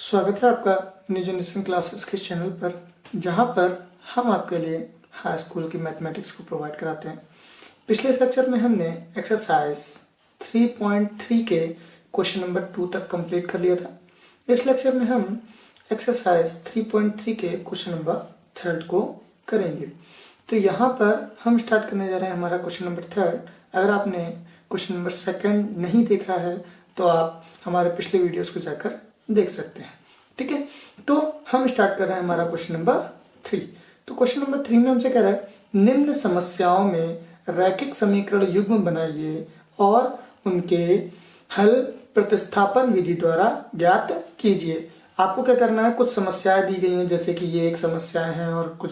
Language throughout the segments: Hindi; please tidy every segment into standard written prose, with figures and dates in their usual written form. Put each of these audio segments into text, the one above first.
स्वागत है आपका न्यू जनरेशन क्लासेस के चैनल पर, जहां पर हम आपके लिए हाई स्कूल की मैथमेटिक्स को प्रोवाइड कराते हैं। पिछले लेक्चर में हमने एक्सरसाइज 3.3 के क्वेश्चन नंबर 2 तक कंप्लीट कर लिया था। इस लेक्चर में हम एक्सरसाइज 3.3 के क्वेश्चन नंबर 3 को करेंगे। तो यहाँ पर हम स्टार्ट करने जा रहे हैं हमारा क्वेश्चन नंबर 3। अगर आपने क्वेश्चन नंबर 2 नहीं देखा है तो आप हमारे पिछले वीडियोस को जाकर देख सकते हैं। ठीक है, तो हम स्टार्ट कर रहे हैं हमारा क्वेश्चन नंबर 3। तो क्वेश्चन नंबर 3 में हमसे कह रहा है निम्न समस्याओं में रैखिक समीकरण युग्म बनाइए और उनके हल प्रतिस्थापन विधि द्वारा ज्ञात कीजिए। आपको क्या करना है, कुछ समस्याएं दी गई हैं, जैसे कि ये एक समस्या है और कुछ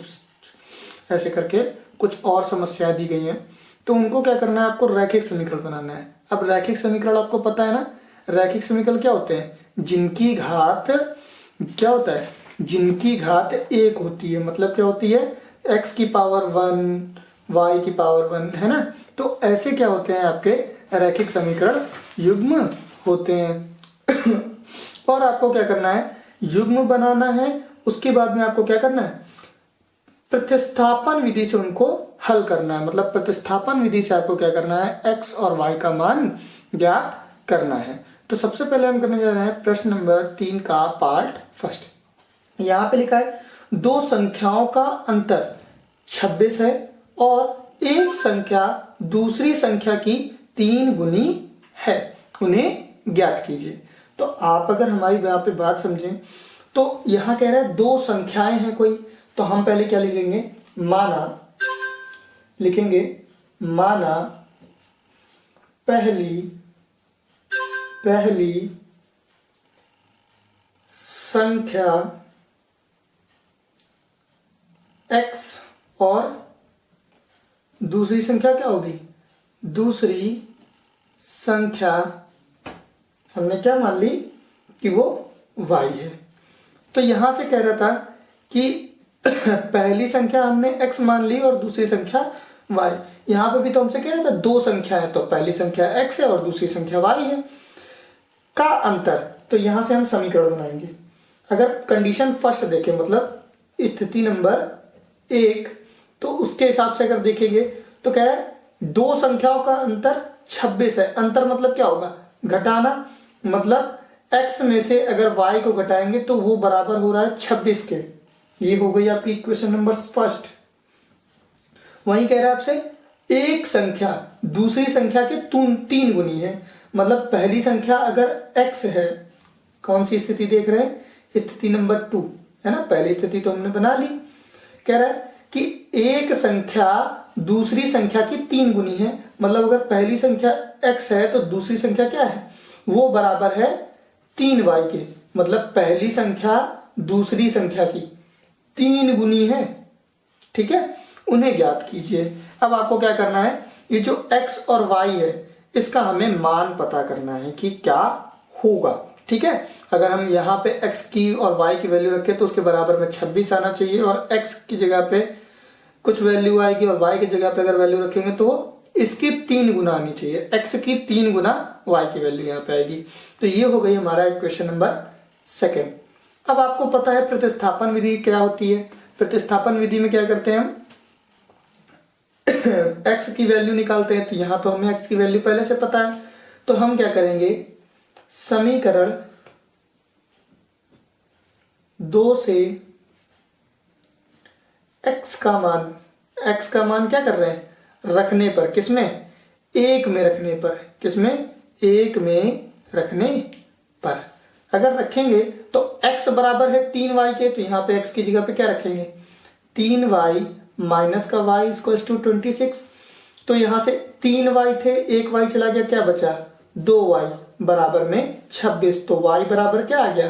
ऐसे करके कुछ और समस्याएं दी गई हैं। तो उनको क्या करना है, आपको रैखिक समीकरण बनाना है। अब रैखिक समीकरण आपको पता है ना, रैखिक समीकरण क्या होते हैं, जिनकी घात क्या होता है, जिनकी घात 1 होती है। मतलब क्या होती है, x की पावर 1, y की पावर 1, है ना। तो ऐसे क्या होते हैं, आपके रैखिक समीकरण युग्म होते हैं। और आपको क्या करना है, युग्म बनाना है। उसके बाद में आपको क्या करना है, प्रतिस्थापन विधि से उनको हल करना है। मतलब प्रतिस्थापन विधि से आपको क्या करना है, x और y का मान ज्ञात करना है। तो सबसे पहले हम करने जा रहे हैं प्रश्न नंबर 3 का पार्ट फर्स्ट। यहाँ पे लिखा है दो संख्याओं का अंतर 26 है और एक संख्या दूसरी संख्या की 3 गुनी है, उन्हें ज्ञात कीजिए। तो आप अगर हमारी यहाँ पे बात समझें तो यहाँ कह रहा है दो संख्याएं हैं कोई, तो हम पहले क्या लिखेंगे, लिखेंगे माना पहली संख्या x और दूसरी संख्या क्या होगी, दूसरी संख्या हमने क्या मान ली कि वो y है। तो यहां से कह रहा था कि पहली संख्या हमने x मान ली और दूसरी संख्या y। यहां पे भी तो हमसे कह रहा था दो संख्या है, तो पहली संख्या x है और दूसरी संख्या y है का अंतर। तो यहां से हम समीकरण बनाएंगे। अगर कंडीशन फर्स्ट देखें, मतलब स्थिति नंबर 1, तो उसके हिसाब से अगर देखेंगे तो क्या है, दो संख्याओं का अंतर 26 है। अंतर मतलब क्या होगा, घटाना। मतलब x में से अगर y को घटाएंगे तो वो बराबर हो रहा है 26 के। ये हो गई आपकी इक्वेशन नंबर फर्स्ट। वही कह रहा है आपसे एक संख्या दूसरी संख्या के 3 गुनी है। मतलब पहली संख्या अगर x है, कौन सी स्थिति देख रहे हैं, स्थिति नंबर 2 है ना। पहली स्थिति तो हमने बना ली। कह रहा है कि एक संख्या दूसरी संख्या की 3 गुनी है। मतलब अगर पहली संख्या x है तो दूसरी संख्या क्या है, वो बराबर है 3y के। मतलब पहली संख्या दूसरी संख्या की 3 गुनी है। ठीक है, उन्हें ज्ञात कीजिए। अब आपको क्या करना है, ये जो x और y है इसका हमें मान पता करना है कि क्या होगा। ठीक है, अगर हम यहाँ पे x की और y की वैल्यू रखें तो उसके बराबर में 26 आना चाहिए, और x की जगह पे कुछ वैल्यू आएगी और y की जगह पे अगर वैल्यू रखेंगे तो इसकी 3 गुना आनी चाहिए, x की 3 गुना y की वैल्यू यहाँ पे आएगी। तो ये हो गई हमारा इक्वेशन नंबर 2। अब आपको पता है प्रतिस्थापन विधि क्या होती है। प्रतिस्थापन विधि में क्या करते हैं, हम x की वैल्यू निकालते हैं। तो यहाँ तो हमें x की वैल्यू पहले से पता है, तो हम क्या करेंगे, समीकरण 2 से x का मान क्या कर रहे हैं, रखने पर, किसमें, 1 में रखने पर, किसमें, 1 में रखने पर अगर रखेंगे तो x बराबर है 3y के। तो यहाँ पे x की जगह पे क्या रखेंगे, 3y माइनस का y इक्वल्स टू 26। तो यहाँ से 3y थे, 1y चला गया, क्या बचा, 2y बराबर में 26। तो y बराबर क्या आ गया,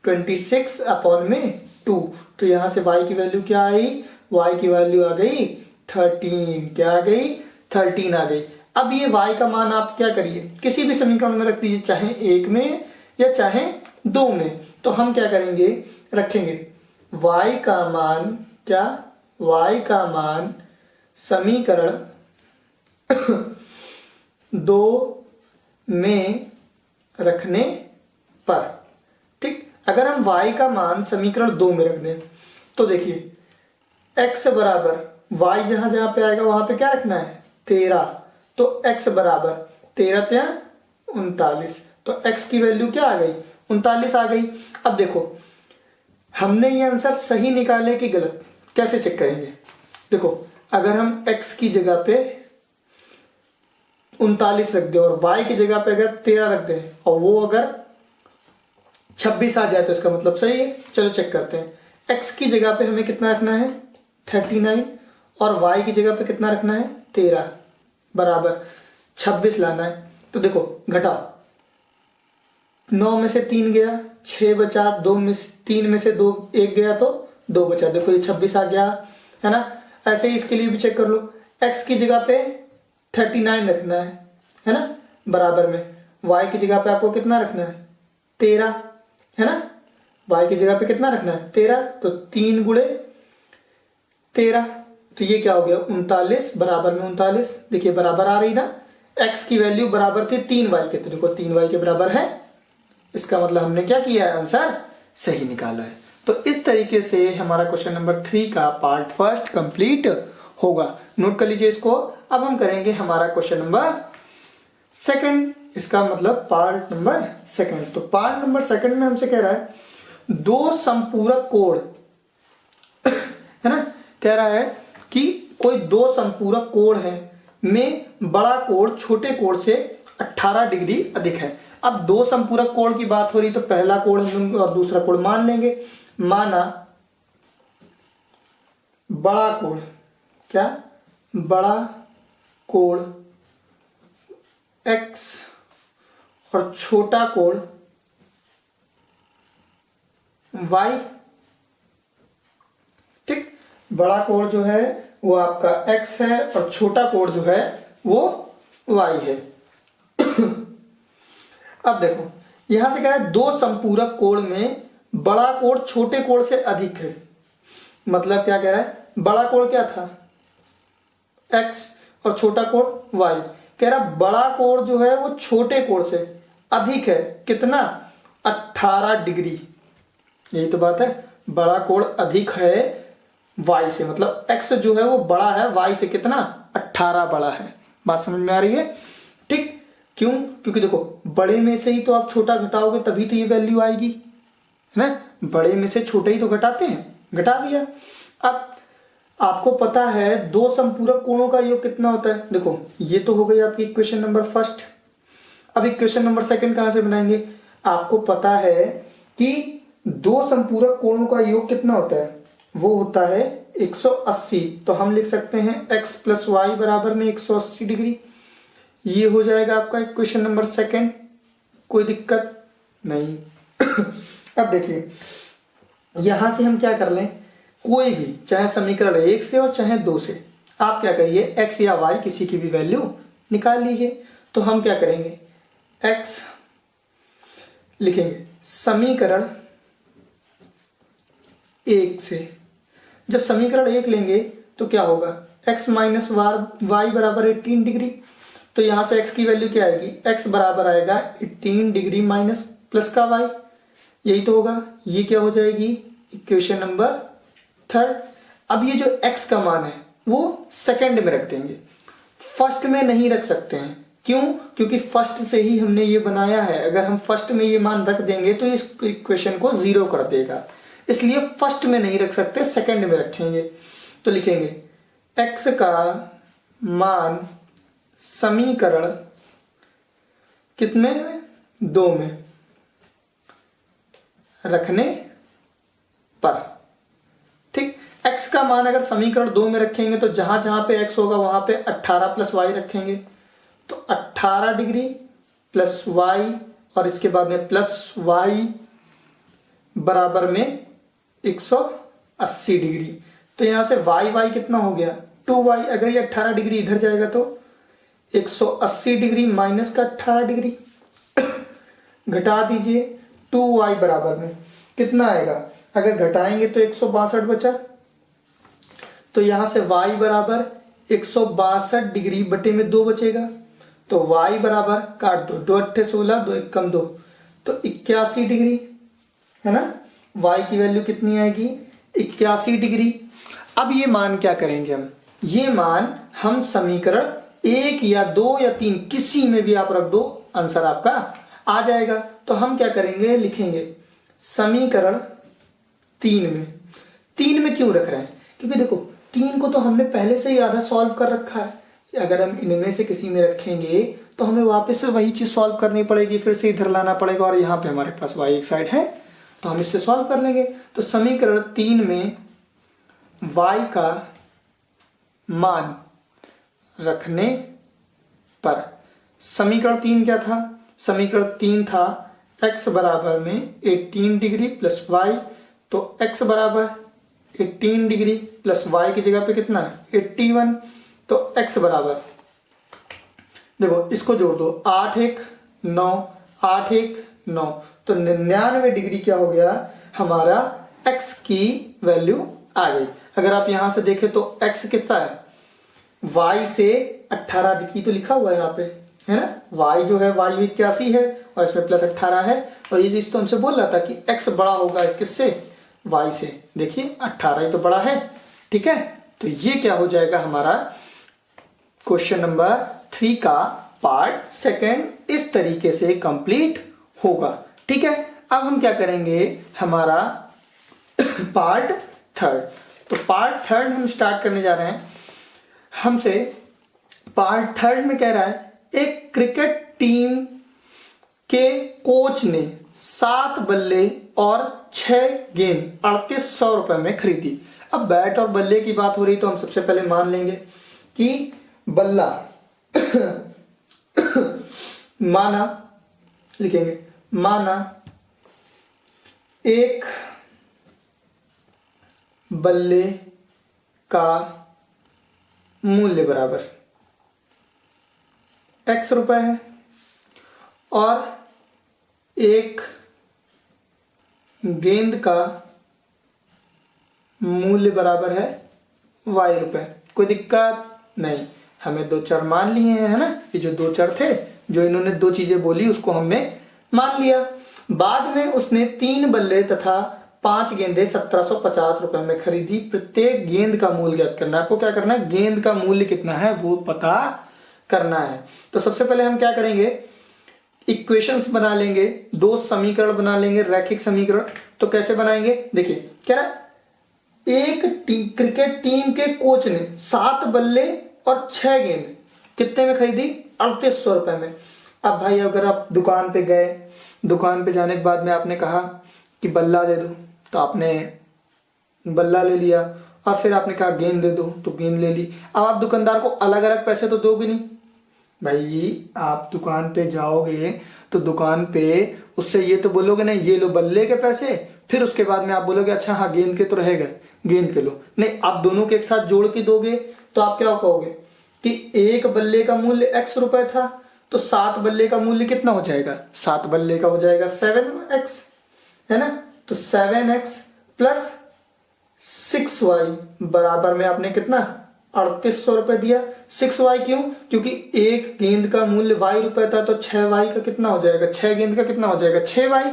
26 अपॉन में 2। तो यहाँ से y की वैल्यू क्या आई, y की वैल्यू आ गई 13। क्या आ गई, 13 आ गई। अब ये y का मान आप क्या करिए, किसी भी समीकरण में रख दीजिए, चाहे 1 में या चाहे 2 में। तो हम क्या करेंगे, रखेंगे y का मान, क्या, y का मान समीकरण 2 में रखने पर। ठीक, अगर हम y का मान समीकरण 2 में रख दें तो देखिए x बराबर y जहां जहां पे आएगा वहां पे क्या रखना है 13, तो x बराबर 13 त्या 39, तो x की वैल्यू क्या आ गई 39 आ गई। अब देखो हमने ये आंसर सही निकाले कि गलत, कैसे चेक करेंगे? देखो अगर हम x की जगह पे 39 रख दे और y की जगह पे अगर 13 रख दे और वो अगर 26 आ जाए तो इसका मतलब सही है। चलो चेक करते हैं। x की जगह पे हमें कितना रखना है 39 और y की जगह पे कितना रखना है 13 बराबर 26 लाना है। तो देखो घटाओ, 9 में से 3 गया 6 बचा, 2 में से 3 में से 2 1 गया तो 2 बचा, देखो ये 26 आ गया है ना। ऐसे ही इसके लिए भी चेक कर लो, x की जगह पे 39 रखना है ना, बराबर में y की जगह पे आपको कितना रखना है 13 है ना, y की जगह पे कितना रखना है 13, तो 3 गुणे 13, तो ये क्या हो गया 39 बराबर में 39। देखिए बराबर आ रही ना, x की वैल्यू बराबर थी 3y के, तो देखो 3y के बराबर है, इसका मतलब हमने क्या किया है आंसर सही निकाला है। तो इस तरीके से हमारा क्वेश्चन नंबर 3 का पार्ट फर्स्ट कंप्लीट होगा। नोट कर लीजिए इसको। अब हम करेंगे हमारा क्वेश्चन नंबर सेकंड, इसका मतलब पार्ट नंबर सेकंड। तो पार्ट नंबर सेकंड में हमसे कह रहा है दो संपूरक कोण है ना, कह रहा है कि कोई दो संपूरक कोण है में बड़ा कोण छोटे कोण से 18 डिग्री अधिक है। अब दो संपूरक कोण की बात हो रही तो पहला कोण और दूसरा कोण मान लेंगे। माना बड़ा कोण, क्या बड़ा कोण x और छोटा कोण y, ठीक। बड़ा कोण जो है वो आपका x है और छोटा कोण जो है वो y है। अब देखो यहां से क्या है, दो संपूरक कोण में बड़ा कोण छोटे कोण से अधिक है। मतलब क्या कह रहा है, बड़ा कोण क्या था x और छोटा कोण y, कह रहा बड़ा कोण जो है वो छोटे कोण से अधिक है, कितना 18 डिग्री। यही तो बात है, बड़ा कोण अधिक है y से, मतलब x जो है वो बड़ा है y से, कितना 18 बड़ा है। बात समझ में आ रही है, ठीक। क्यों? क्योंकि देखो बड़े में से ही तो आप छोटा घटाओगे तभी तो ये वैल्यू आएगी, है ना। बड़े में से छोटे ही तो घटाते हैं, घटा दिया। अब आपको पता है दो संपूरक कोणों का योग कितना होता है। देखो ये तो हो गई आपकी इक्वेशन नंबर फर्स्ट। अब इक्वेशन नंबर सेकंड कहां से बनाएंगे? आपको पता है कि दो संपूरक कोणों का योग कितना होता है, वो होता है 180। तो हम लिख सकते हैं x प्लस वाई बराबर में 180 डिग्री। ये हो जाएगा आपका इक्वेशन नंबर सेकंड, कोई दिक्कत नहीं। अब देखिए यहां से हम क्या कर लें, कोई भी चाहे समीकरण 1 से और चाहे 2 से आप क्या करिए x या y किसी की भी वैल्यू निकाल लीजिए। तो हम क्या करेंगे, x लिखेंगे समीकरण 1 से। जब समीकरण 1 लेंगे तो क्या होगा, x माइनस वाई बराबर 18 डिग्री। तो यहां से x की वैल्यू क्या आएगी, x बराबर आएगा 18 डिग्री माइनस प्लस का y, यही तो होगा। ये क्या हो जाएगी इक्वेशन नंबर थर्ड। अब ये जो x का मान है वो सेकंड में रख देंगे, फर्स्ट में नहीं रख सकते हैं। क्यों? क्योंकि फर्स्ट से ही हमने ये बनाया है, अगर हम फर्स्ट में ये मान रख देंगे तो इस इक्वेशन को जीरो कर देगा, इसलिए फर्स्ट में नहीं रख सकते, सेकंड में रखेंगे। तो लिखेंगे x का मान समीकरण कितने में, 2 में रखने पर, ठीक। x का मान अगर समीकरण 2 में रखेंगे तो जहां जहां पे x होगा वहां पे 18 प्लस वाई रखेंगे, तो 18 डिग्री प्लस वाई और इसके बाद में प्लस वाई बराबर में 180 डिग्री। तो यहां से y कितना हो गया 2y। अगर ये 18 डिग्री इधर जाएगा तो 180 डिग्री माइनस का 18 डिग्री घटा दीजिए, 2y बराबर में कितना आएगा, अगर घटाएंगे तो 162 बचा। तो यहां से y बराबर 162 डिग्री बटे में 2 बचेगा, तो y बराबर काट दो, 2 अट्ठे 16, 2 एक कम 2, तो 81 डिग्री है ना। y की वैल्यू कितनी आएगी 81 डिग्री। अब ये मान क्या करेंगे हम, ये मान हम समीकरण 1 या 2 या 3 किसी में भी आप रख दो, आंसर आपका आ जाएगा। तो हम क्या करेंगे, लिखेंगे समीकरण 3 में क्यों रख रहे हैं, क्योंकि देखो 3 को तो हमने पहले से ही आधा सॉल्व कर रखा है। अगर हम इनमें से किसी में रखेंगे तो हमें वापस से वही चीज सॉल्व करनी पड़ेगी, फिर से इधर लाना पड़ेगा, और यहाँ पे हमारे पास y एक साइड है तो हम इससे सॉल्व कर लेंगे। तो समीकरण 3 में y का मान रखने पर समीकरण 3 क्या था, समीकरण 3 था x बराबर में 18 डिग्री प्लस y। तो x बराबर 18 डिग्री प्लस y की जगह पे कितना है 81। तो x बराबर, देखो इसको जोड़ दो, 8 1 9 8 1 9, तो 99 डिग्री क्या हो गया हमारा x की वैल्यू आ गई। अगर आप यहां से देखें तो x कितना है, y से 18 डिग्री तो लिखा हुआ है यहाँ पे, है ना। y जो है y 81 है और इसमें प्लस 18 है, और ये चीज तो हमसे बोल रहा था कि x बड़ा होगा किससे, y से। देखिए 18 ही तो बड़ा है, ठीक है। तो ये क्या हो जाएगा हमारा क्वेश्चन नंबर 3 का पार्ट सेकंड इस तरीके से कंप्लीट होगा, ठीक है। अब हम क्या करेंगे, हमारा पार्ट थर्ड। तो पार्ट थर्ड हम स्टार्ट करने जा रहे हैं। हमसे पार्ट थर्ड में कह रहा है, एक क्रिकेट टीम के कोच ने 7 बल्ले और 6 गेंद 3800 रुपए में खरीदी। अब बैट और बल्ले की बात हो रही तो हम सबसे पहले मान लेंगे कि बल्ला माना, लिखेंगे माना एक बल्ले का मूल्य बराबर x रुपए है और एक गेंद का मूल्य बराबर है y रुपए। कोई दिक्कत नहीं, हमें 2 चर मान लिए हैं, है ना। ये जो 2 चर थे, जो इन्होंने 2 चीजें बोली उसको हमने मान लिया। बाद में उसने 3 बल्ले तथा 5 गेंदें 1750 रुपए में खरीदी। प्रत्येक गेंद का मूल्य ज्ञात करना है। आपको क्या करना है, गेंद का मूल्य कितना है वो पता करना है। तो सबसे पहले हम क्या करेंगे, इक्वेशंस बना लेंगे, 2 समीकरण बना लेंगे, रैखिक समीकरण। तो कैसे बनाएंगे, देखिए क्या रहा, एक क्रिकेट टीम के कोच ने 7 बल्ले और 6 गेंद कितने में खरीदी, 3800 रुपए में। अब भाई अगर आप दुकान पे गए, दुकान पे जाने के बाद में आपने कहा कि बल्ला दे दो, तो आपने बल्ला ले लिया, और फिर आपने कहा गेंद दे दो, तो गेंद ले ली। अब आप दुकानदार को अलग अलग पैसे तो दोगे नहीं भाई। आप दुकान पे जाओगे तो दुकान पे उससे ये तो बोलोगे नहीं ये लो बल्ले के पैसे, फिर उसके बाद में आप बोलोगे अच्छा हाँ गेंद के तो रहेगा, गेंद के लो। नहीं, आप दोनों के एक साथ जोड़ के दोगे तो आप क्या कहोगे कि एक बल्ले का मूल्य x रुपए था, तो 7 बल्ले का मूल्य कितना हो जाएगा, 7 बल्ले का हो जाएगा 7x, है ना। तो 7x प्लस 6y बराबर में आपने कितना 3800 रुपए दिया। 6y क्यों, क्योंकि एक गेंद का मूल्य y रुपए था, तो 6y का कितना हो जाएगा, 6 गेंद का कितना हो जाएगा 6y,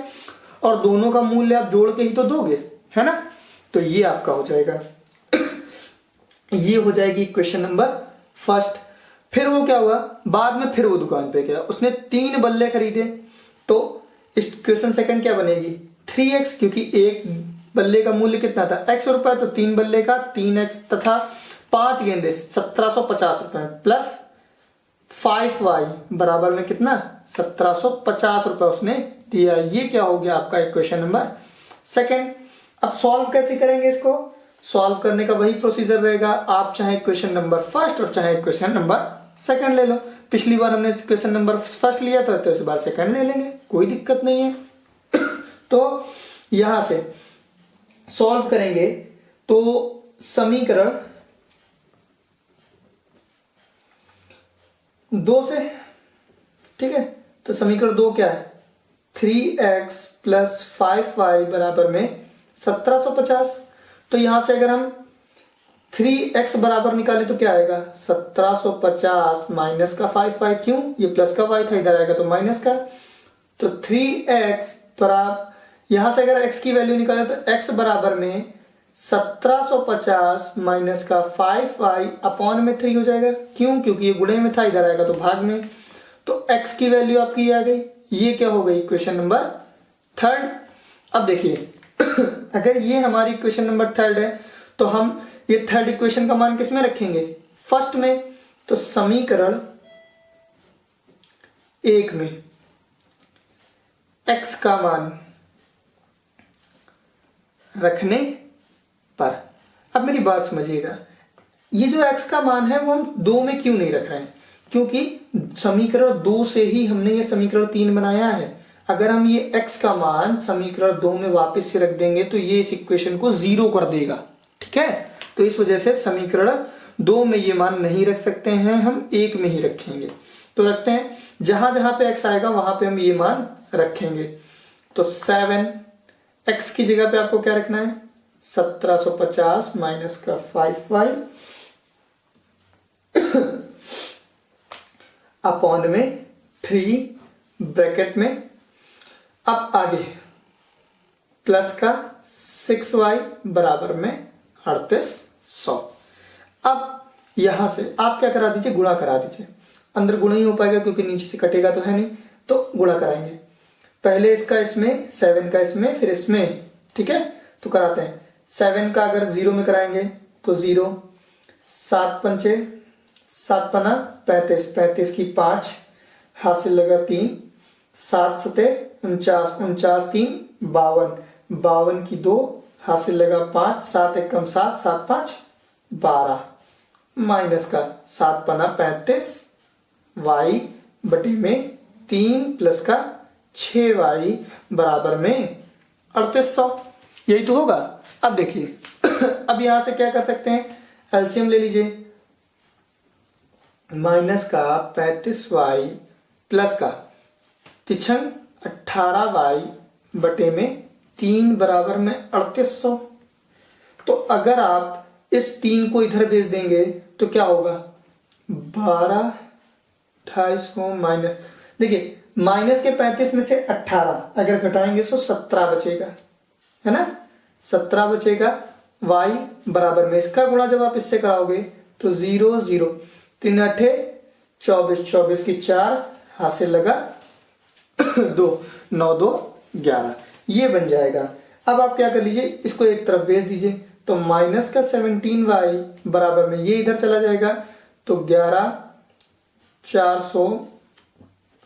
और दोनों का मूल्य आप जोड़ के ही तो दोगे, है ना। तो ये आपका हो जाएगा, ये हो जाएगी क्वेश्चन नंबर फर्स्ट। फिर वो क्या हुआ, बाद में फिर वो दुकान पे गया, उसने 3 बल्ले खरीदे, तो इस क्वेश्चन सेकंड क्या बनेगी 3x, क्योंकि एक बल्ले का मूल्य कितना था x रुपए, तो 3 बल्ले का 3x तथा 5 गेंदे 1750 रुपए प्लस 5y बराबर में कितना 1750 रुपए उसने दिया। ये क्या हो गया आपका इक्वेशन नंबर सेकंड। अब सॉल्व कैसे करेंगे, इसको सॉल्व करने का वही प्रोसीजर रहेगा। आप चाहे क्वेश्चन नंबर फर्स्ट और चाहे क्वेश्चन नंबर सेकंड ले लो। पिछली बार हमने क्वेश्चन नंबर फर्स्ट लिया था, तो इस बार सेकंड ले लेंगे, कोई दिक्कत नहीं है। तो यहां से सॉल्व करेंगे तो समीकरण 2 से, ठीक है। तो समीकरण 2 क्या है, 3x प्लस 5y बराबर में 1750। तो यहां से अगर हम 3x बराबर निकाले तो क्या आएगा 1750 माइनस का 5y, क्यों ये प्लस का y था, इधर आएगा तो माइनस का। तो 3x बराबर यहां से अगर x की वैल्यू निकाले तो x बराबर में 1750 माइनस का 5y अपॉन में 3 हो जाएगा। क्यों? क्योंकि ये गुणे में था, इधर आएगा तो भाग में। तो x की वैल्यू आपकी ये आ गई। ये क्या हो गई? Equation number third. अब देखिए अगर ये हमारी इक्वेशन नंबर थर्ड है तो हम ये थर्ड इक्वेशन का मान किस में रखेंगे? फर्स्ट में। तो समीकरण 1 में x का मान रखने पर, अब मेरी बात समझिएगा, ये जो x का मान है वो हम 2 में क्यों नहीं रख रहे हैं? क्योंकि समीकरण 2 से ही हमने ये समीकरण 3 बनाया है। अगर हम ये x का मान समीकरण 2 में वापस से रख देंगे तो ये इस इक्वेशन को 0 कर देगा। ठीक है, तो इस वजह से समीकरण 2 में ये मान नहीं रख सकते हैं, हम 1 में ही रखेंगे। तो रखते हैं, जहां जहां पे x आएगा वहां पे हम ये मान रखेंगे। तो 7x की जगह पे आपको क्या रखना है? 1750 माइनस का 5y अपॉन में 3 ब्रैकेट में, अब आगे प्लस का 6y बराबर में 3800। अब यहां से आप क्या करा दीजिए? गुणा करा दीजिए। अंदर गुणा ही हो पाएगा क्योंकि नीचे से कटेगा तो है नहीं, तो गुणा कराएंगे। पहले इसका इसमें, 7 का इसमें, फिर इसमें। ठीक है, तो कराते हैं। 7 का अगर 0 में कराएंगे तो 0, 7 पंचे 7 पना 35, 35 की 5, हाथ से लगा 3, 7 सते 49, 49 3 52, 52 की 2, हाथ से लगा 5, 7 एकम 7, 7 5 12, माइनस का 7 पना 35 y बटे में 3 प्लस का 6y बराबर में 3800। यही तो होगा। अब देखिए अब यहां से क्या कर सकते हैं? एलसीएम ले लीजिए। माइनस का 35y प्लस का 18y बटे में 3 बराबर में 3800। तो अगर आप इस 3 को इधर भेज देंगे तो क्या होगा? 12 250 माइनस, देखिए माइनस के 35 में से 18 अगर घटाएंगे तो 17 बचेगा, है ना? 17 बचेगा। y बराबर में इसका गुणा जब आप इससे कराओगे तो 0 0, 3 8 24, 24 की 4, हाथ से लगा 2, 9 2 11, ये बन जाएगा। अब आप क्या कर लीजिए? इसको एक तरफ भेज दीजिए। तो माइनस का 17y बराबर में ये इधर चला जाएगा तो 11 400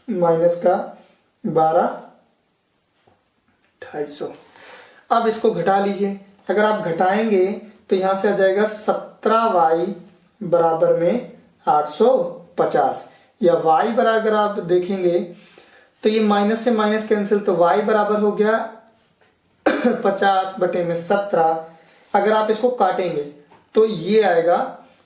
माइनस का 12 250। अब इसको घटा लीजिए। अगर आप घटाएंगे तो यहां से आ जाएगा 17y बराबर में 850, या y बराबर आप देखेंगे तो ये माइनस से माइनस कैंसिल, तो y बराबर हो गया 50 बटे में 17। अगर आप इसको काटेंगे तो ये आएगा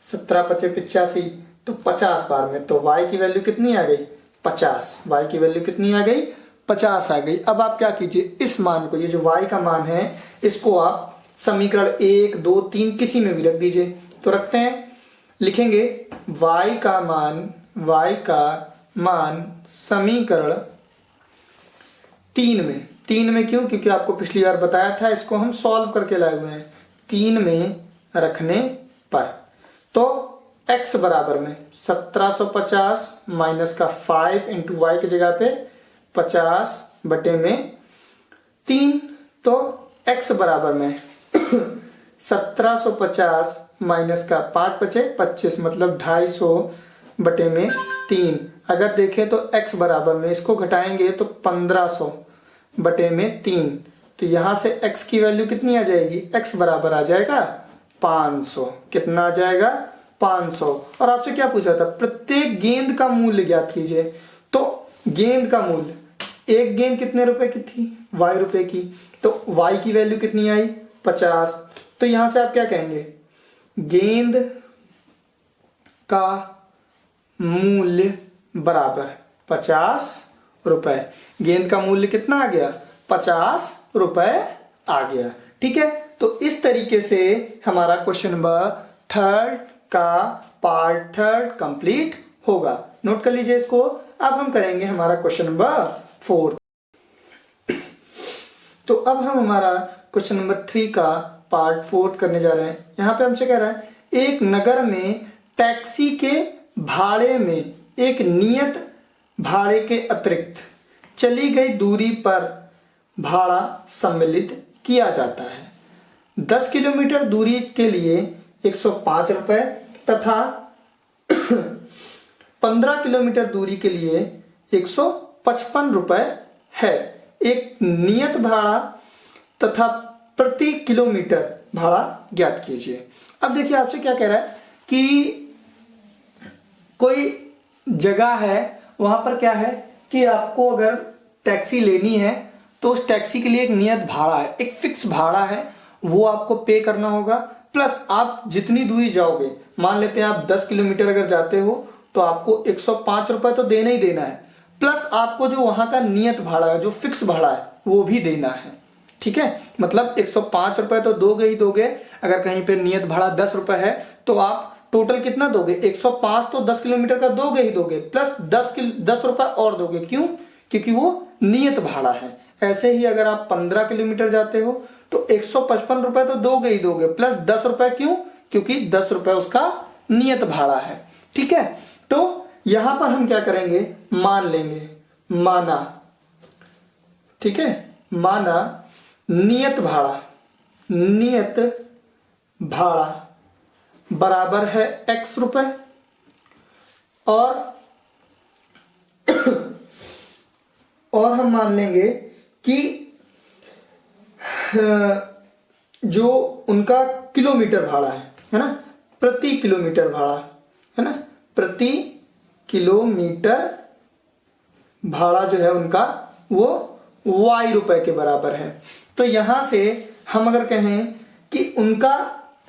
17 पचे 85, तो 50 बार में, तो y की वैल्यू कितनी आ गई? 50। y की वैल्यू कितनी आ गई? 50 आ गई। अब आप क्या कीजिए? इस मान को, ये जो y का मान है, इसको आप समीकरण 1 2 3 किसी में भी रख दीजिए। तो रखते हैं, लिखेंगे y का मान समीकरण 3 में। 3 में क्यों? क्योंकि आपको पिछली बार बताया था इसको हम सॉल्व करके लाए हुए हैं। 3 में रखने पर तो x बराबर में 1750 माइनस का 5 इंटू वाई की जगह पे 50 बटे में 3, तो x बराबर में 1750 माइनस का 5 बचे 25, मतलब 250 बटे में 3। अगर देखें तो x बराबर में, इसको घटाएंगे तो 1500 बटे में 3। तो यहां से x की वैल्यू कितनी आ जाएगी? x बराबर आ जाएगा 500। कितना आ जाएगा? 500। और आपसे क्या पूछा था? प्रत्येक गेंद का मूल्य ज्ञात कीजिए। तो गेंद का मूल्य, एक गेंद कितने रुपए की थी? y रुपए की। तो y की वैल्यू कितनी आई? 50। तो यहां से आप क्या कहेंगे? गेंद का मूल्य बराबर 50 रुपए। गेंद का मूल्य कितना आ गया? 50 रुपए आ गया। ठीक है, तो इस तरीके से हमारा क्वेश्चन नंबर 3 का पार्ट 3 कंप्लीट होगा। नोट कर लीजिए इसको। अब हम करेंगे हमारा क्वेश्चन नंबर 4। तो अब हम हमारा क्वेश्चन नंबर 3 का पार्ट 4 करने जा रहे हैं। यहाँ पे हमसे कह रहा है एक नगर में टैक्सी के भाड़े में एक नियत भाड़े के अतिरिक्त चली गई दूरी पर भाड़ा सम्मिलित किया जाता है। 10 किलोमीटर दूरी के लिए 105 रुपये तथा 15 किलोमीटर दूरी के लिए 155 रुपये है। एक नियत भाड़ा तथा प्रति किलोमीटर भाड़ा ज्ञात कीजिए। अब देखिए आपसे क्या कह रहा है कि कोई जगह है, वहां पर क्या है कि आपको अगर टैक्सी लेनी है तो उस टैक्सी के लिए एक नियत भाड़ा है, एक फिक्स भाड़ा है, वो आपको पे करना होगा। प्लस आप जितनी दूरी जाओगे, मान लेते हैं आप 10 किलोमीटर अगर जाते हो तो आपको 105 रुपये तो देना ही देना है, प्लस आपको जो वहां का नियत भाड़ा है, जो फिक्स भाड़ा है, वो भी देना है। ठीक है, मतलब 105 रुपये तो दोगे ही दोगे। अगर कहीं पे नियत भाड़ा 10 रुपये है तो आप टोटल कितना दोगे? 105 तो 10 किलोमीटर का दोगे ही दोगे, प्लस 10 रुपये और दोगे। क्यों? क्योंकि वो नियत भाड़ा है। ऐसे ही अगर आप 15 किलोमीटर जाते हो तो 155 रुपये तो दोगे ही दोगे, प्लस 10 रुपये। क्यों? क्योंकि 10 रुपये उसका नियत भाड़ा है। ठीक है, तो यहां पर हम क्या करेंगे, मान लेंगे, माना, ठीक है, माना नियत भाड़ा बराबर है x रुपए और हम मान लेंगे कि जो उनका किलोमीटर भाड़ा है ना, प्रति किलोमीटर भाड़ा है ना, प्रति किलोमीटर भाड़ा जो है उनका वो y रुपए के बराबर है। तो यहां से हम अगर कहें कि उनका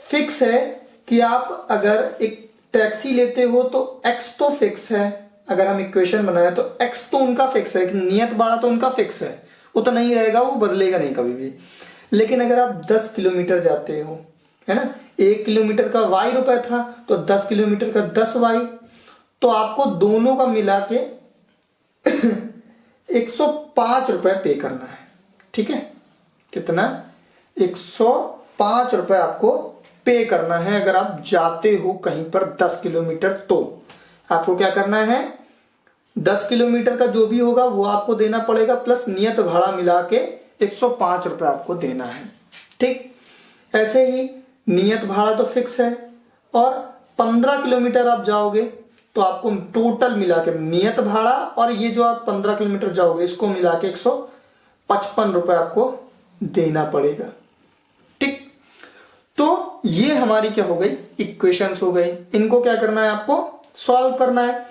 फिक्स है कि आप अगर एक टैक्सी लेते हो तो x तो फिक्स है, अगर हम इक्वेशन बनाए तो x तो उनका फिक्स है, नियत भाड़ा तो उनका फिक्स है, वो तो नहीं रहेगा, वो बदलेगा नहीं कभी भी। लेकिन अगर आप 10 किलोमीटर जाते हो, है ना, 1 किलोमीटर का y रुपए था तो 10 किलोमीटर का 10y, तो आपको दोनों का मिला के 105 रुपए पे करना है। ठीक है, कितना? 105 रुपए आपको पे करना है। अगर आप जाते हो कहीं पर 10 किलोमीटर तो आपको क्या करना है, 10 किलोमीटर का जो भी होगा वो आपको देना पड़ेगा, प्लस नियत भाड़ा मिला के 105 रुपए आपको देना है। ठीक, ऐसे ही नियत भाड़ा तो फिक्स है और 15 किलोमीटर आप जाओगे तो आपको टोटल मिला के नियत भाड़ा और ये जो आप 15 किलोमीटर जाओगे इसको मिला के 155 रुपए आपको देना पड़ेगा। ठीक, तो ये हमारी क्या हो गई, इक्वेशंस हो गई। इनको क्या करना है, आपको सॉल्व करना है।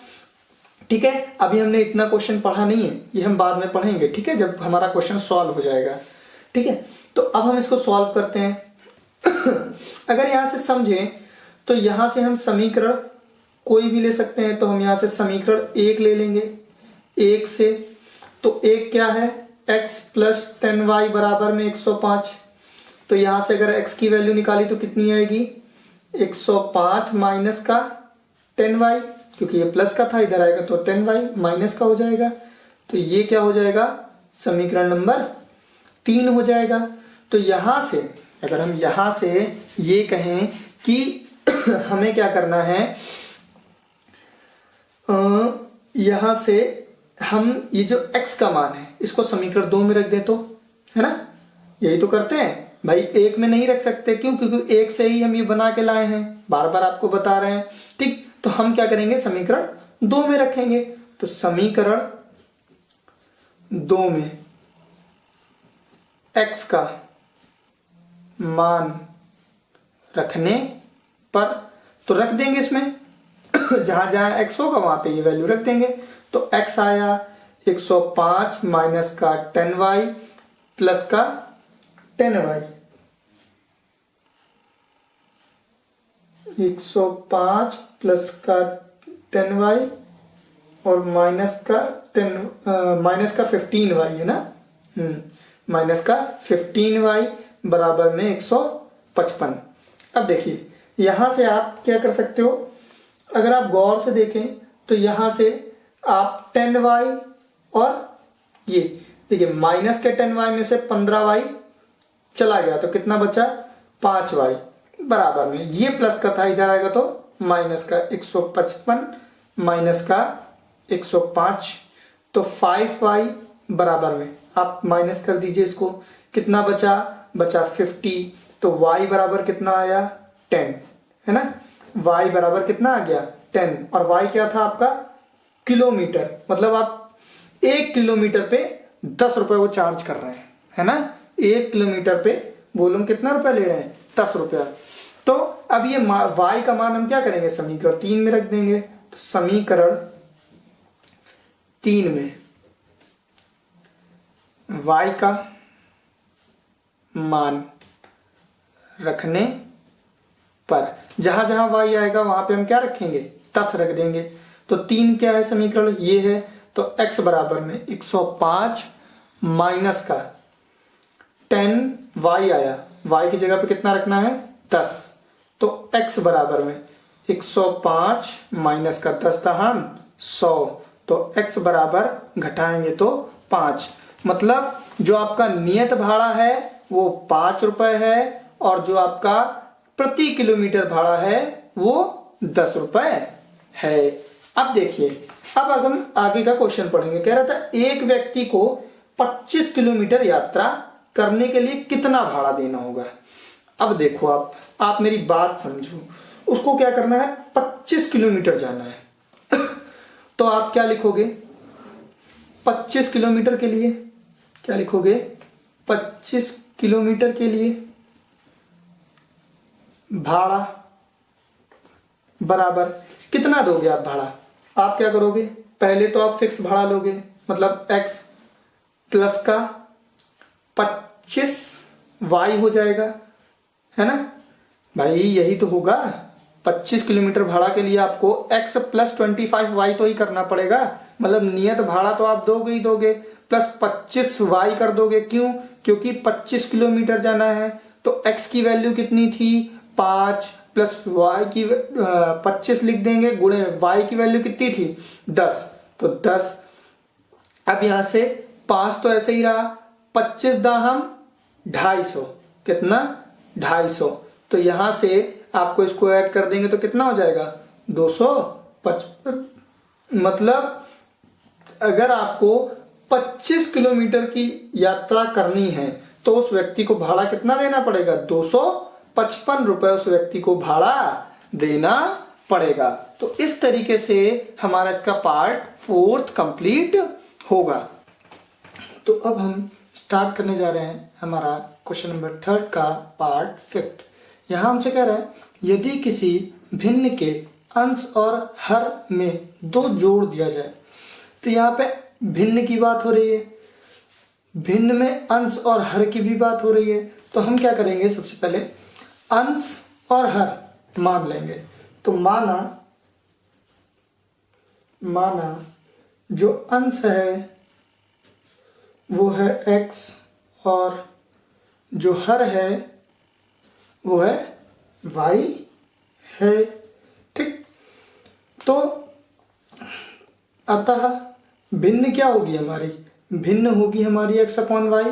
ठीक है, अभी हमने इतना क्वेश्चन पढ़ा नहीं है, ये हम बाद में पढ़ेंगे। ठीक है, जब हमारा क्वेश्चन सॉल्व हो जाएगा। ठीक है, तो अब हम इसको सॉल्व करते हैं। अगर यहां से समझें तो यहां से हम समीकरण कोई भी ले सकते हैं, तो हम यहां से समीकरण 1 ले लेंगे। 1 से तो 1 क्या है, x प्लस 10y बराबर में 105। तो यहां से अगर x की वैल्यू निकाली तो कितनी आएगी, 105 माइनस का 10y, क्योंकि ये प्लस का था, इधर आएगा तो 10y माइनस का हो जाएगा। तो ये क्या हो जाएगा, समीकरण नंबर 3 हो जाएगा। तो यहां से अगर हम यहां से ये कहें कि हमें क्या करना है, यहां से हम ये जो x का मान है इसको समीकरण 2 में रख दें तो, है ना, यही तो करते हैं भाई, 1 में नहीं रख सकते। क्यों? क्योंकि 1 से ही हम ये बना के लाए हैं, बार बार आपको बता रहे हैं। ठीक, तो हम क्या करेंगे, समीकरण 2 में रखेंगे। तो समीकरण 2 में x का मान रखने पर तो रख देंगे इसमें जहां जहां x होगा वहां पे ये वैल्यू रख देंगे। तो x आया 105 माइनस का 10y प्लस का 10y, 105 प्लस का 10y और माइनस का 15y है ना, माइनस का 15y बराबर में 155। अब देखिए यहां से आप क्या कर सकते हो, अगर आप गौर से देखें तो यहां से आप 10y और ये देखिए माइनस के 10y में से 15y चला गया तो कितना बचा 5y बराबर में, ये प्लस का था इधर आएगा तो माइनस का 155 माइनस का 105 तो 5y बराबर में आप माइनस कर दीजिए इसको, कितना बचा 50 तो y बराबर कितना आया 10 है ना, y बराबर कितना आ गया 10 और y क्या था आपका किलोमीटर, मतलब आप 1 किलोमीटर पे 10 रुपए वो चार्ज कर रहे हैं है ना, 1 किलोमीटर पे वो लोग कितना रुपया ले रहे हैं 10 रुपया। तो अब ये y का मान हम क्या करेंगे समीकरण 3 में रख देंगे, तो समीकरण 3 में y का मान रखने पर जहां जहां y आएगा वहां पे हम क्या रखेंगे 10 रख देंगे। तो 3 क्या है समीकरण ये है, तो x बराबर में 105 माइनस का 10 y आया, y की जगह पे कितना रखना है 10, तो x बराबर में 105 माइनस का 10 था हम 100, तो x बराबर घटाएंगे तो 5, मतलब जो आपका नियत भाड़ा है वो 5 रुपए है और जो आपका प्रति किलोमीटर भाड़ा है वो 10 रुपए है। अब देखिए, अब हम आगे का क्वेश्चन पढ़ेंगे, कह रहा था एक व्यक्ति को 25 किलोमीटर यात्रा करने के लिए कितना भाड़ा देना होगा। अब देखो आप मेरी बात समझो, उसको क्या करना है 25 किलोमीटर जाना है तो आप क्या लिखोगे 25 किलोमीटर के लिए क्या लिखोगे 25 किलोमीटर के लिए भाड़ा बराबर कितना दोगे आप भाड़ा, आप क्या करोगे पहले तो आप फिक्स भाड़ा लोगे, मतलब x प्लस का 25y हो जाएगा है ना भाई, यही तो होगा 25 किलोमीटर भाड़ा के लिए आपको x प्लस 25y तो ही करना पड़ेगा, मतलब नियत भाड़ा तो आप दोगे ही दोगे प्लस 25y कर दोगे, क्यों क्योंकि 25 किलोमीटर जाना है तो x की वैल्यू कितनी थी 5 प्लस y की 25 लिख देंगे गुणे y की वैल्यू कितनी थी 10, तो 10 अब यहां से 5 तो ऐसे ही रहा 25 दाहम 250 कितना 250, तो यहां से आपको इसको ऐड कर देंगे तो कितना हो जाएगा 255, मतलब अगर आपको 25 किलोमीटर की यात्रा करनी है तो उस व्यक्ति को भाड़ा कितना देना पड़ेगा 255 रुपए उस व्यक्ति को भाड़ा देना पड़ेगा। तो इस तरीके से हमारा इसका पार्ट 4th कंप्लीट होगा। तो अब हम स्टार्ट करने जा रहे हैं हमारा क्वेश्चन नंबर 3 का पार्ट 5th। यहाँ हमसे कह रहा है यदि किसी भिन्न के अंश और हर में 2 जोड़ दिया जाए, तो यहाँ पे भिन्न की बात हो रही है, भिन्न में अंश और हर की भी बात हो रही है, तो हम क्या करेंगे सबसे पहले अंश और हर मान लेंगे। तो माना जो अंश है वो है x और जो हर है वो है y है, ठीक। तो अतः भिन्न क्या होगी हमारी, भिन्न होगी हमारी x अपॉन वाई,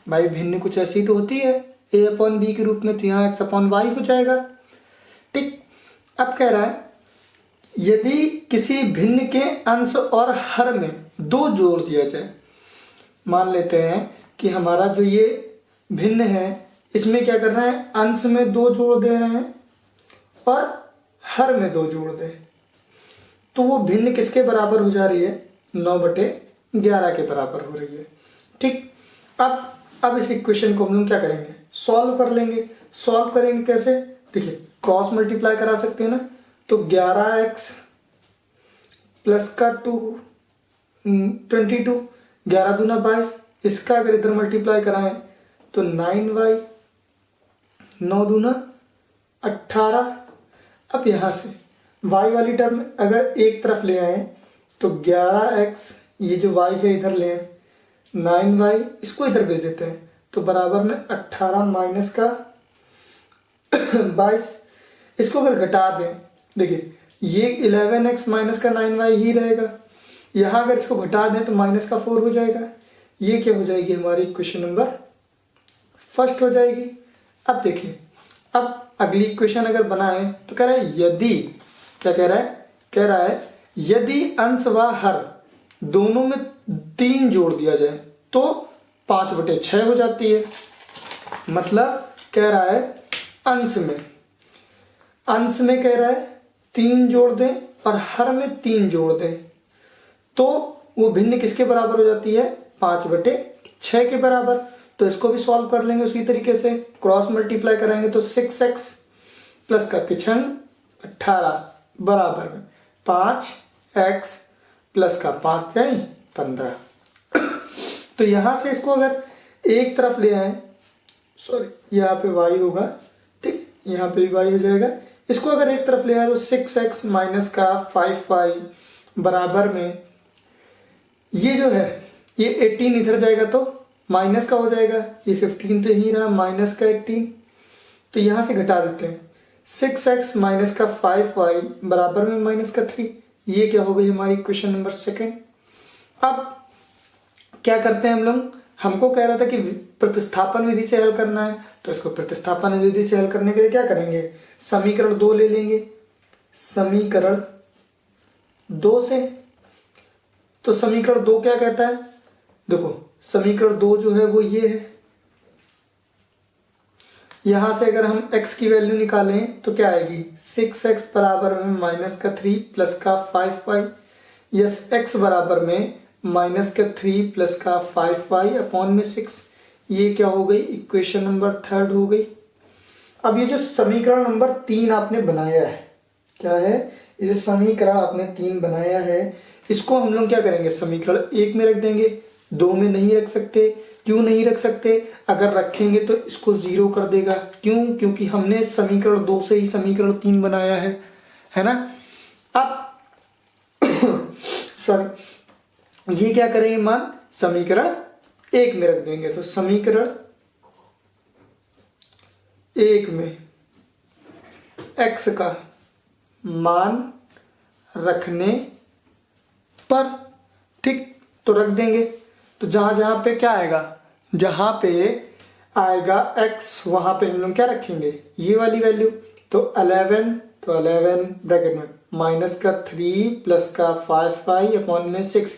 भाई भिन्न कुछ ऐसी तो होती है a अपॉन बी के रूप में, तो यहाँ x अपॉन वाई हो जाएगा, ठीक। अब कह रहा है यदि किसी भिन्न के अंश और हर में 2 जोड़ दिया जाए, मान लेते हैं कि हमारा जो ये भिन्न है इसमें क्या कर रहे हैं अंश में 2 जोड़ दे रहे हैं और हर में 2 जोड़ दे, तो वो भिन्न किसके बराबर हो जा रही है 9/11 के बराबर हो रही है, ठीक। अब इस इक्वेशन को हम लोग क्या करेंगे सॉल्व कर लेंगे। सॉल्व करेंगे कैसे, देखिए क्रॉस मल्टीप्लाई करा सकते हैं ना, तो 11x प्लस का 22 11 दूना 22, इसका अगर इधर मल्टीप्लाई कराएं तो 9y 9 दूना 18। अब यहाँ से y वाली टर्म अगर एक तरफ ले आए तो 11x ये जो y है इधर ले आए, 9y इसको इधर भेज देते हैं तो बराबर में 18 माइनस का 22, इसको अगर घटा दें देखिए ये 11x माइनस का 9y ही रहेगा, यहाँ अगर इसको घटा दें तो माइनस का 4 हो जाएगा, ये क्या हो जाएगी हमारी इक्वेशन नंबर फर्स्ट हो जाएगी। अब देखिए, अब अगली इक्वेशन अगर बनाए तो कह रहा है यदि, क्या कह रहा है यदि अंश व हर दोनों में 3 जोड़ दिया जाए तो 5/6 हो जाती है। मतलब कह रहा है अंश में कह रहा है 3 जोड़ दें और हर में 3 जोड़ दें तो वो भिन्न किसके बराबर हो जाती है, 5/6 के बराबर। तो इसको भी सॉल्व कर लेंगे उसी तरीके से, क्रॉस मल्टीप्लाई कराएंगे तो 6x प्लस का किचन 18 बराबर में 5x प्लस का 5 जाए 15। तो यहां से इसको अगर एक तरफ ले आए, सॉरी यहाँ पे y होगा, ठीक, यहाँ पे भी y हो जाएगा। इसको अगर एक तरफ ले आए तो 6x माइनस का 5y बराबर में ये जो है ये 18 इधर जाएगा तो माइनस का हो जाएगा, ये 15 तो ही रहा, माइनस का 18, तो यहाँ से घटा देते हैं। 6x माइनस का 5y बराबर में माइनस का 3, ये क्या हो गई हमारी इक्वेशन नंबर सेकेंड। अब क्या करते हैं हम लोग, हमको कह रहा था कि प्रतिस्थापन विधि से हल करना है, तो इसको प्रतिस्थापन विधि से हल करने के लिए क्या करेंगे, समीकरण 2 ले लेंगे। समीकरण 2 से, तो समीकरण 2 क्या कहता है, देखो समीकरण 2 जो है वो ये है, यहां से अगर हम x की वैल्यू निकालें तो क्या आएगी, 6x बराबर में माइनस का 3 प्लस का 5y, यस x बराबर में माइनस का 3 प्लस का 5y अपॉन में 6, ये क्या हो गई, इक्वेशन नंबर थर्ड हो गई। अब ये जो समीकरण नंबर 3 आपने बनाया है, क्या है, ये समीकरण आपने 3 बनाया है, इसको हम लोग क्या करेंगे, समीकरण 1 में रख देंगे, 2 में नहीं रख सकते। क्यों नहीं रख सकते, अगर रखेंगे तो इसको 0 कर देगा। क्यों, क्योंकि हमने समीकरण 2 से ही समीकरण 3 बनाया है ना। अब सॉरी, ये क्या करेंगे, मान समीकरण 1 में रख देंगे, तो समीकरण 1 में x का मान रखने पर, ठीक, तो रख देंगे, तो जहां जहां पे क्या आएगा, जहां पे आएगा x वहां पे हम लोग क्या रखेंगे, ये वाली वैल्यू, तो 11 ब्रैकेट में माइनस का 3 प्लस का 5y अपॉन में 6,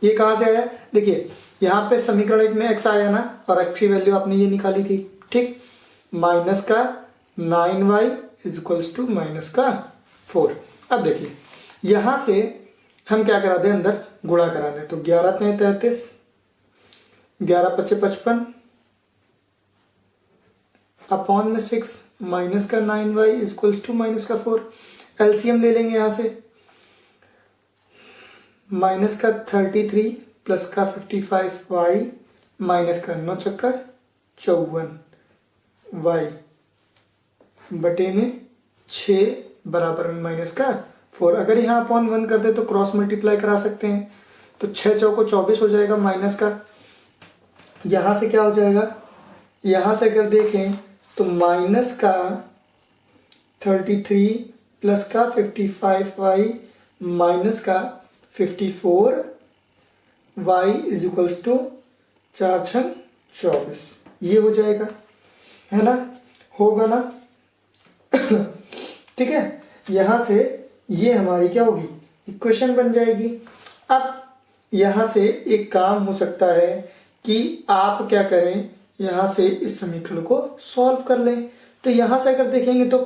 ये कहां से आया, देखिए यहाँ पे समीकरण 1 में x आया ना, और x की वैल्यू आपने ये निकाली थी, ठीक, माइनस का 9y is equals to minus का 4। अब देखिए यहां से हम क्या करा दें, अंदर गुणा करा दें, तो 11 × 33, 11 × 5 = 55 अपॉन में 6 माइनस का 9y is equals to minus का 4। एलसीएम ले लेंगे यहाँ से, माइनस का 33 प्लस का 55y माइनस का 9 × 54 y बटे में 6 बराबर में माइनस का 4। अगर यहाँ अपॉन 1 कर दे तो क्रॉस मल्टीप्लाई करा सकते हैं, तो 6 चौको 24 हो जाएगा माइनस का, यहाँ से क्या हो जाएगा, यहाँ से अगर देखें तो माइनस का 33 प्लस का 55y माइनस का 54y इज इक्वल्स टू 4 × 24, ये हो जाएगा, है ना, होगा ना। ठीक है, यहां से ये हमारी क्या होगी, इक्वेशन बन जाएगी। अब यहां से एक काम हो सकता है कि आप क्या करें, यहां से इस समीकरण को सॉल्व कर लें। तो यहां से अगर देखेंगे तो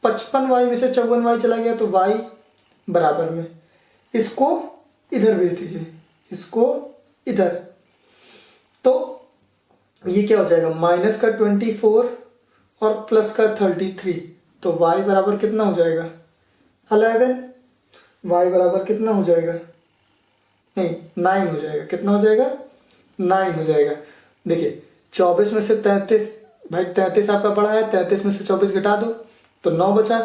55y में से 54y चला गया तो y बराबर में, इसको इधर भेज दीजिए, इसको इधर, तो ये क्या हो जाएगा, माइनस का 24 और प्लस का 33, तो y बराबर कितना हो जाएगा, 11, y बराबर कितना हो जाएगा, नहीं 9 हो जाएगा, कितना हो जाएगा, 9 हो जाएगा। देखिए 24 में से 33, भाई 33 आपका पड़ा है, 33 में से 24 घटा दो तो 9 बचा,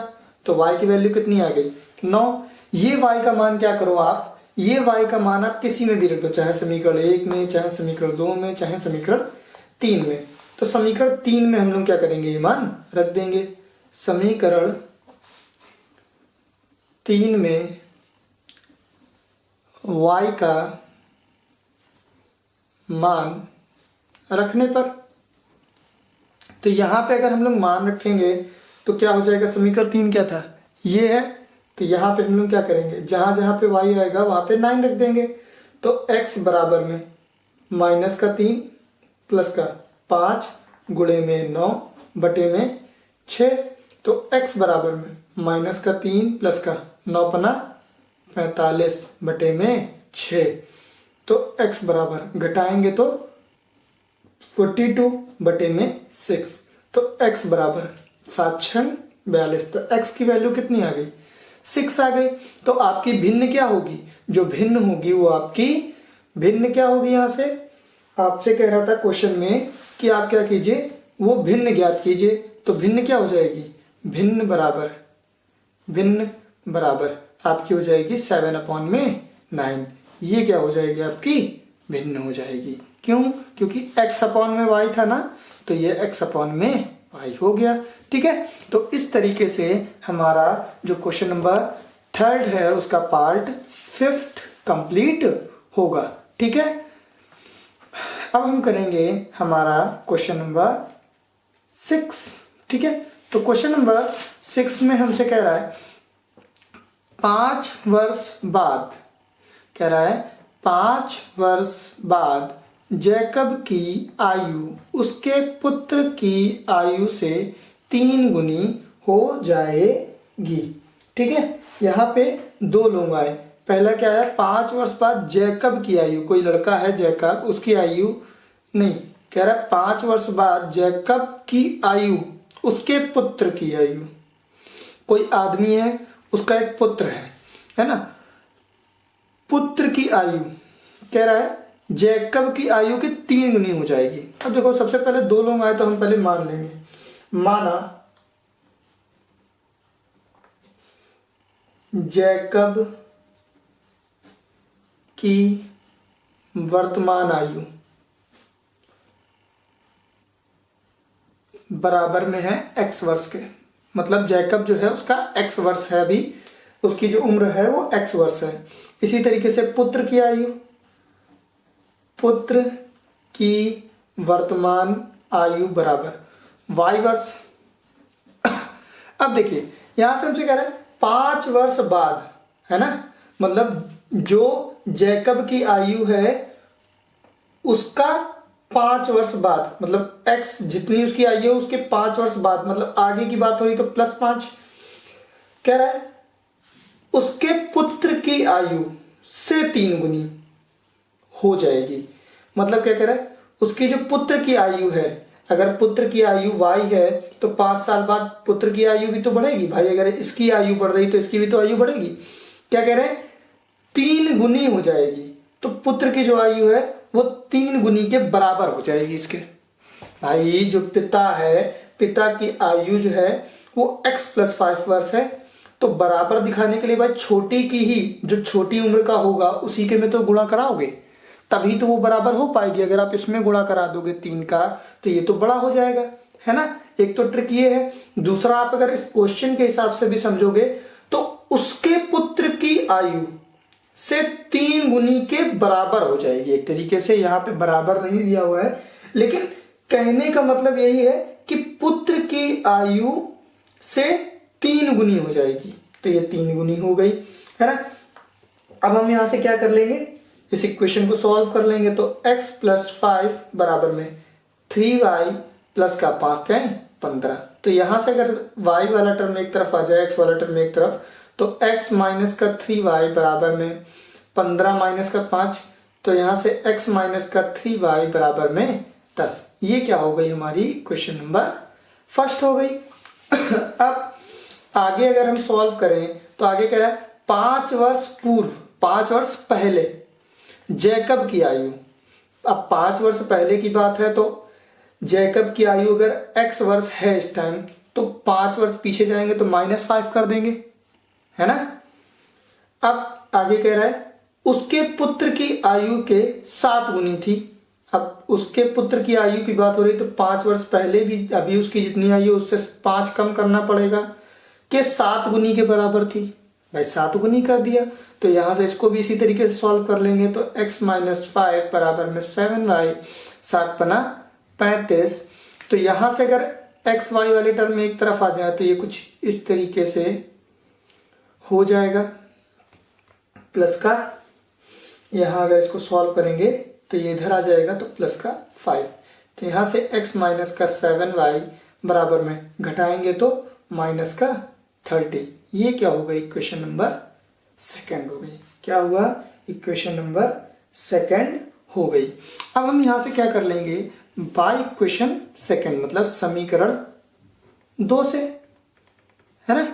तो y की वैल्यू कितनी आ गई, 9। ये y का मान क्या करो आप, ये y का मान आप किसी में भी रख दो, चाहे समीकरण 1 में, चाहे समीकरण 2 में, चाहे समीकरण 3 में। तो समीकरण 3 में हम लोग क्या करेंगे, ये मान रख देंगे। समीकरण 3 में y का मान रखने पर। तो यहाँ पे अगर हम लोग मान रखेंगे तो क्या हो जाएगा, समीकरण 3 क्या था, ये है। तो यहाँ पे हम लोग क्या करेंगे, जहाँ जहाँ पे y आएगा वहाँ पे 9 रख देंगे। तो x बराबर में -3 प्लस का 5 गुणे में 9 बटे में 6। तो x बराबर में -3 प्लस का 9 पना 45 बटे में 6। तो x बराबर घटाएंगे तो 42 बटे में 6। तो x बराबर 7 6 42। तो x की वैल्यू कितनी आ गई, 6 आ गई। तो आपकी भिन्न क्या होगी, जो भिन्न होगी वो आपकी भिन्न क्या होगी, यहाँ से आपसे कह रहा था क्वेश्चन में कि आप क्या कीजिए, वो भिन्न ज्ञात कीजिए। तो भिन्न क्या हो जाएगी, भिन्न बराबर आपकी हो जाएगी 7/9। ये क्या हो जाएगी, आपकी भिन्न हो जाएगी। क्यों, क्योंकि x/y था ना, तो ये x/y हो गया। ठीक है, तो इस तरीके से हमारा जो क्वेश्चन नंबर 3 है उसका पार्ट 5th कंप्लीट होगा। ठीक है, अब हम करेंगे हमारा क्वेश्चन नंबर 6। ठीक है, तो क्वेश्चन नंबर 6 में हमसे कह रहा है 5 वर्ष बाद, कह रहा है 5 वर्ष बाद जैकब की आयु उसके पुत्र की आयु से 3 गुनी हो जाएगी। ठीक है, यहाँ पे 2 लोग आए। पहला क्या है, 5 वर्ष बाद जैकब की आयु, कोई लड़का है जैकब, उसकी आयु नहीं, कह रहा है 5 वर्ष बाद जैकब की आयु उसके पुत्र की आयु। कोई आदमी है, उसका एक पुत्र है ना, पुत्र की आयु कह रहा है जैकब की आयु की 3 गुनी हो जाएगी। अब देखो, सबसे पहले 2 लोग आए तो हम पहले मान लेंगे। माना जैकब की वर्तमान आयु बराबर में है x वर्ष के, मतलब जैकब जो है उसका x वर्ष है, अभी उसकी जो उम्र है वो x वर्ष है। इसी तरीके से पुत्र की आयु, पुत्र की वर्तमान आयु बराबर y वर्ष। अब देखिए, यहां से हमसे कह रहे हैं 5 वर्ष बाद, है ना, मतलब जो जैकब की आयु है उसका 5 वर्ष बाद, मतलब x जितनी उसकी आयु है उसके 5 वर्ष बाद, मतलब आगे की बात हो रही तो +5। कह रहा है उसके पुत्र की आयु से 3 गुनी हो जाएगी। मतलब क्या कह रहा है, उसकी जो पुत्र की आयु है, अगर पुत्र की आयु y है तो 5 साल बाद पुत्र की आयु भी तो बढ़ेगी भाई। अगर इसकी आयु बढ़ रही तो इसकी भी तो आयु बढ़ेगी। क्या कह रहे हैं, 3 गुनी हो जाएगी। तो पुत्र की जो आयु है वो 3 गुनी के बराबर हो जाएगी इसके। भाई जो पिता है, पिता की आयु जो है वो x + 5 वर्ष है। तो बराबर दिखाने के लिए भाई छोटी की ही, जो छोटी उम्र का होगा उसी के में तो गुणा कराओगे, तभी तो वो बराबर हो पाएगी। अगर आप इसमें गुणा करा दोगे 3 का तो ये तो बड़ा हो जाएगा, है ना। एक तो ट्रिक ये है। दूसरा, आप अगर इस क्वेश्चन के हिसाब से भी समझोगे तो उसके पुत्र की आयु से 3 गुनी के बराबर हो जाएगी। एक तरीके से यहाँ पे बराबर नहीं दिया हुआ है, लेकिन कहने का मतलब यही है कि पुत्र की आयु से 3 गुनी हो जाएगी। तो ये 3 गुनी हो गई, है ना। अब हम यहां से क्या कर लेंगे, इस इक्वेशन को सॉल्व कर लेंगे। तो x + 5 बराबर में 3y प्लस का 5 क्या है 15। तो यहां से अगर y वाला टर्म एक तरफ आ जाए, x वाला टर्म एक तरफ, तो x - का 3y बराबर में 15 - का 5। तो यहां से x - का 3y बराबर में 10। ये क्या हो गई, हमारी क्वेश्चन नंबर 1 हो गई। अब आगे अगर हम सॉल्व करें तो आगे कह रहा है 5 वर्ष पूर्व, 5 वर्ष पहले जैकब की आयु। अब 5 वर्ष पहले की बात है तो जैकब की आयु अगर x वर्ष है इस टाइम, तो 5 वर्ष पीछे जाएंगे तो -5 कर देंगे, है ना। अब आगे कह रहा है उसके पुत्र की आयु के 7 गुनी थी। अब उसके पुत्र की आयु की बात हो रही तो 5 वर्ष पहले भी अभी उसकी जितनी आयु उससे 5 कम करना पड़ेगा, के 7 गुनी के बराबर थी। भाई 7 गुनी कर दिया। तो यहाँ से इसको भी इसी तरीके से सॉल्व कर लेंगे। तो x माइनस 5 बराबर में 7y, 7 पना 35। तो यहाँ से अगर एक्स वाई वाले टर्म में एक तरफ आ जाए तो ये कुछ इस तरीके से हो जाएगा प्लस का, यहाँ अगर इसको सॉल्व करेंगे तो ये इधर आ जाएगा तो प्लस का 5। तो यहाँ से x माइनस का 7y बराबर में घटाएंगे तो माइनस का 30। ये क्या होगा, इक्वेशन नंबर सेकंड हो गई। क्या हुआ, इक्वेशन नंबर सेकंड हो गई। अब हम यहाँ से क्या कर लेंगे, बाय इक्वेशन सेकंड मतलब समीकरण 2 से, है ना।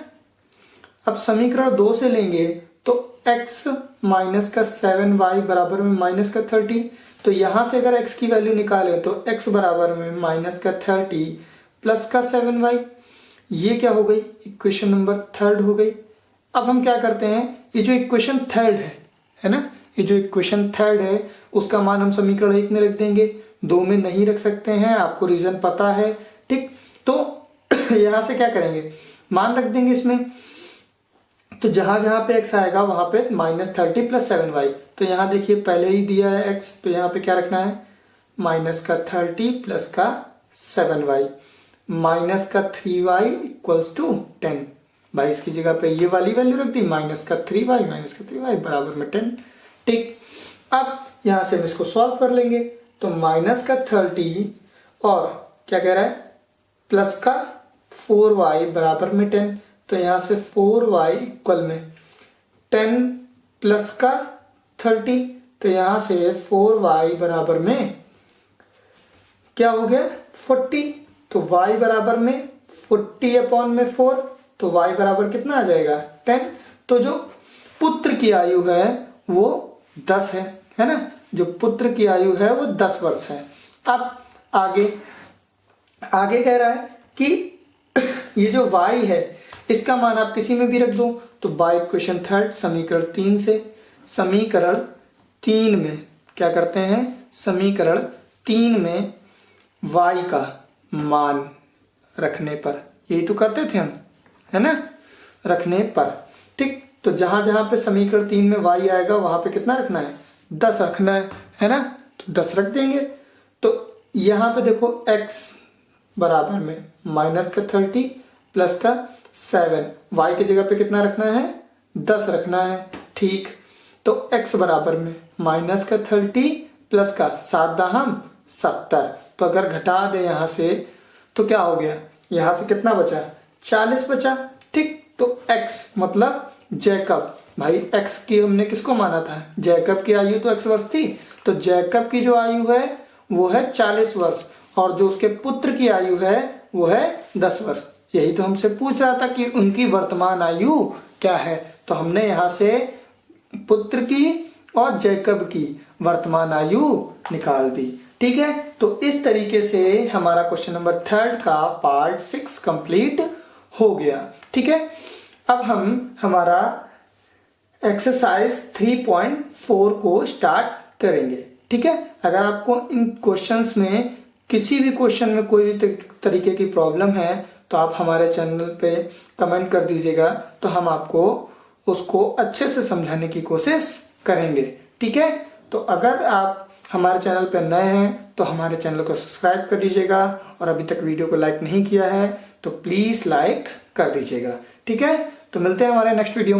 अब समीकरण 2 से लेंगे तो x माइनस का 7y बराबर में माइनस का 30। तो यहाँ से अगर x की वैल्यू निकालें तो x बराबर में माइनस का 30 प्लस का 7y। ये क्या हो गई, इक्वेशन नंबर थर्ड हो गई। अब हम क्या करते हैं, ये जो इक्वेशन थर्ड है ना, ये जो इक्वेशन थर्ड है उसका मान हम समीकरण 1 में रख देंगे, 2 में नहीं रख सकते हैं, आपको रीजन पता है, ठीक। तो यहाँ से क्या करेंगे, मान रख देंगे इसमें। तो जहां जहां पे x आएगा वहां पे माइनस 30 प्लस 7y। तो यहाँ देखिए पहले ही दिया है x, तो यहाँ पे क्या रखना है, माइनस का 30 प्लस का 7y माइनस का 3y इक्वल्स टू 10। भाई इसकी जगह पे ये वाली वैल्यू रख दी, माइनस का 3y बराबर में 10, ठीक। अब यहाँ से हम इसको सॉल्व कर लेंगे। तो माइनस का 30 और क्या कह रहा है, प्लस का 4y बराबर में 10। तो यहाँ से 4y इक्वल में 10 प्लस का 30। तो यहाँ से 4y बराबर में क्या हो गया, 40। तो y बराबर में 40 अपॉन में 4, तो y बराबर कितना आ जाएगा, 10। तो जो पुत्र की आयु है वो 10 है ना, जो पुत्र की आयु है वो 10 वर्ष है। अब आगे कह रहा है कि ये जो y है इसका मान आप किसी में भी रख दो। तो बाय इक्वेशन थर्ड समीकरण 3 से, समीकरण 3 में क्या करते हैं, समीकरण 3 में y का मान रखने पर, यही तो करते थे हम, है ना, रखने पर, ठीक। तो जहां जहां पे समीकरण 3 में y आएगा वहां पे कितना रखना है, 10 रखना है ना। तो 10 रख देंगे। तो यहाँ पे देखो x बराबर में माइनस का 30 प्लस का 7, y की जगह पे कितना रखना है, 10 रखना है, ठीक। तो x बराबर में माइनस का 30 प्लस का 7 दाहम 70। तो अगर घटा दे यहाँ से तो क्या हो गया, यहाँ से कितना बचा, 40 बचा, ठीक। तो x मतलब जैकब, भाई x की हमने किसको माना था, जैकब की आयु तो x वर्ष थी। तो जैकब की जो आयु है वो है 40 वर्ष और जो उसके पुत्र की आयु है वो है 10 वर्ष। यही तो हमसे पूछ रहा था कि उनकी वर्तमान आयु क्या है। तो हमने यहाँ से पुत्र की और जैकब की वर्तमान आयु निकाल दी, ठीक है। तो इस तरीके से हमारा क्वेश्चन नंबर थर्ड का पार्ट 6 कंप्लीट हो गया, ठीक है। अब हम हमारा एक्सरसाइज 3.4 को स्टार्ट करेंगे, ठीक है। अगर आपको इन क्वेश्चंस में किसी भी क्वेश्चन में कोई भी तरीके की प्रॉब्लम है तो आप हमारे चैनल पे कमेंट कर दीजिएगा, तो हम आपको उसको अच्छे से समझाने की कोशिश करेंगे, ठीक है। तो अगर आप हमारे चैनल पर नए हैं तो हमारे चैनल को सब्सक्राइब कर दीजिएगा और अभी तक वीडियो को लाइक नहीं किया है तो प्लीज़ लाइक कर दीजिएगा, ठीक है। तो मिलते हैं हमारे नेक्स्ट वीडियो में।